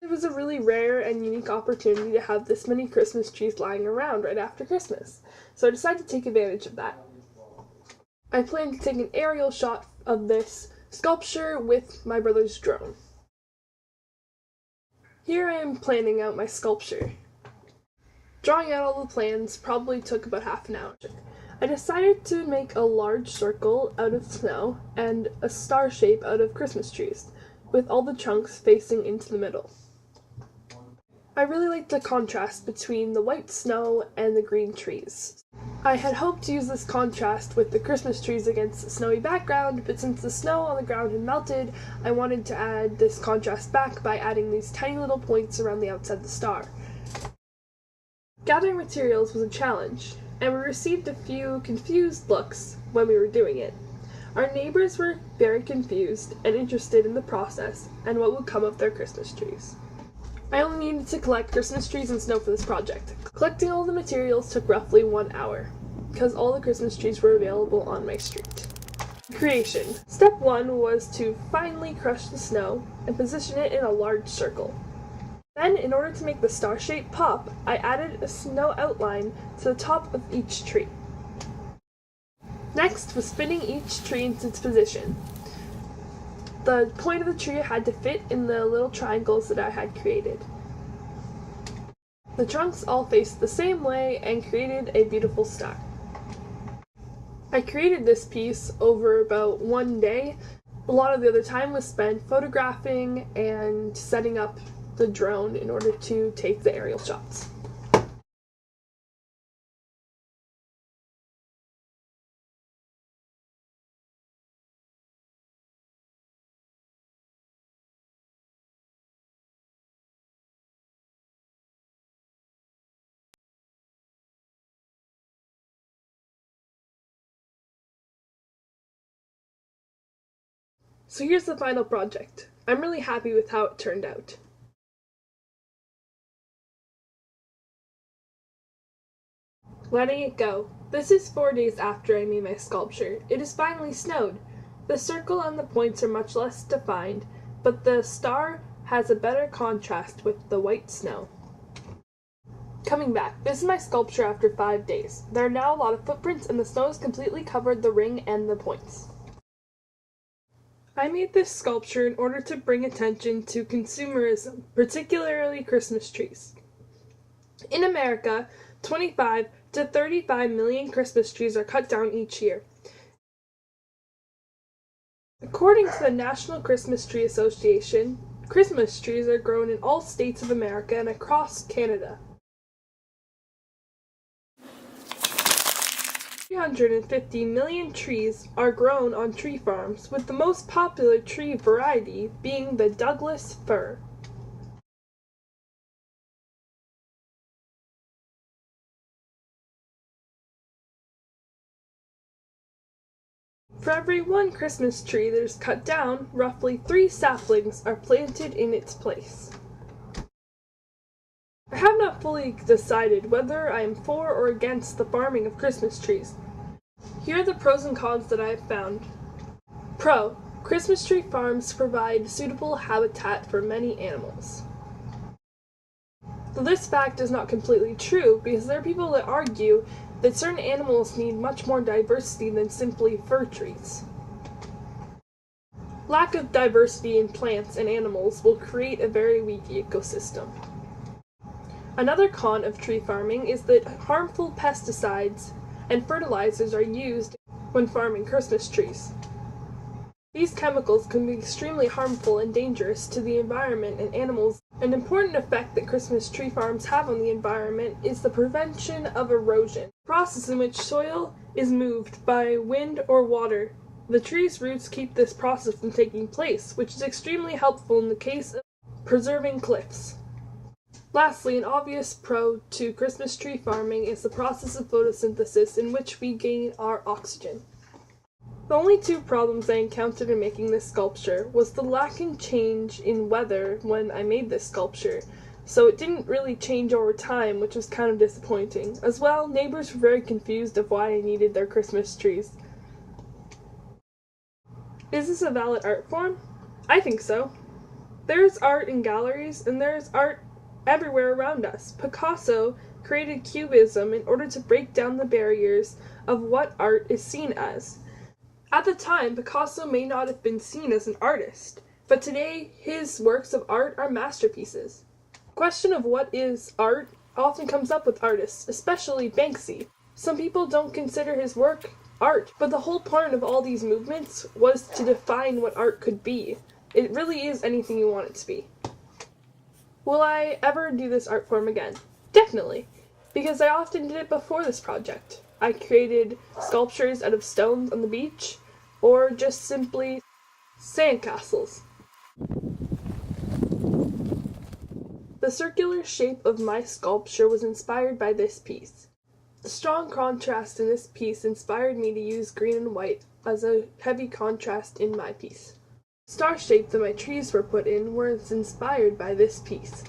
It was a really rare and unique opportunity to have this many Christmas trees lying around right after Christmas, so I decided to take advantage of that. I planned to take an aerial shot of this sculpture with my brother's drone. Here I am planning out my sculpture. Drawing out all the plans probably took about half an hour. I decided to make a large circle out of snow and a star shape out of Christmas trees, with all the trunks facing into the middle. I really liked the contrast between the white snow and the green trees. I had hoped to use this contrast with the Christmas trees against the snowy background, but since the snow on the ground had melted, I wanted to add this contrast back by adding these tiny little points around the outside of the star. Gathering materials was a challenge, and we received a few confused looks when we were doing it. Our neighbors were very confused and interested in the process and what would come of their Christmas trees. I only needed to collect Christmas trees and snow for this project. Collecting all the materials took roughly 1 hour, because all the Christmas trees were available on my street. Creation. Step 1 was to finely crush the snow and position it in a large circle. Then, in order to make the star shape pop, I added a snow outline to the top of each tree. Next was fitting each tree into its position. The point of the tree had to fit in the little triangles that I had created. The trunks all faced the same way and created a beautiful star. I created this piece over about 1 day. A lot of the other time was spent photographing and setting up the drone in order to take the aerial shots. So here's the final project. I'm really happy with how it turned out. Letting it go. This is 4 days after I made my sculpture. It has finally snowed. The circle and the points are much less defined, but the star has a better contrast with the white snow. Coming back, this is my sculpture after 5 days. There are now a lot of footprints and the snow has completely covered the ring and the points. I made this sculpture in order to bring attention to consumerism, particularly Christmas trees. In America, 25 to 35 million Christmas trees are cut down each year. According to the National Christmas Tree Association, Christmas trees are grown in all states of America and across Canada. 350 million trees are grown on tree farms, with the most popular tree variety being the Douglas fir. For every 1 Christmas tree that is cut down, roughly 3 saplings are planted in its place. I have not fully decided whether I am for or against the farming of Christmas trees. Here are the pros and cons that I have found. Pro: Christmas tree farms provide suitable habitat for many animals. Though this fact is not completely true, because there are people that argue that certain animals need much more diversity than simply fir trees. Lack of diversity in plants and animals will create a very weak ecosystem. Another con of tree farming is that harmful pesticides and fertilizers are used when farming Christmas trees. These chemicals can be extremely harmful and dangerous to the environment and animals. An important effect that Christmas tree farms have on the environment is the prevention of erosion, a process in which soil is moved by wind or water. The tree's roots keep this process from taking place, which is extremely helpful in the case of preserving cliffs. Lastly, an obvious pro to Christmas tree farming is the process of photosynthesis in which we gain our oxygen. The only 2 problems I encountered in making this sculpture was the lacking change in weather when I made this sculpture, so it didn't really change over time, which was kind of disappointing. As well, neighbors were very confused of why I needed their Christmas trees. Is this a valid art form? I think so. There's art in galleries, and there's art everywhere around us. Picasso created Cubism in order to break down the barriers of what art is seen as. At the time, Picasso may not have been seen as an artist, but today his works of art are masterpieces. The question of what is art often comes up with artists, especially Banksy. Some people don't consider his work art, but the whole point of all these movements was to define what art could be. It really is anything you want it to be. Will I ever do this art form again? Definitely, because I often did it before this project. I created sculptures out of stones on the beach, or just simply sandcastles. The circular shape of my sculpture was inspired by this piece. The strong contrast in this piece inspired me to use green and white as a heavy contrast in my piece. The star shape that my trees were put in was inspired by this piece.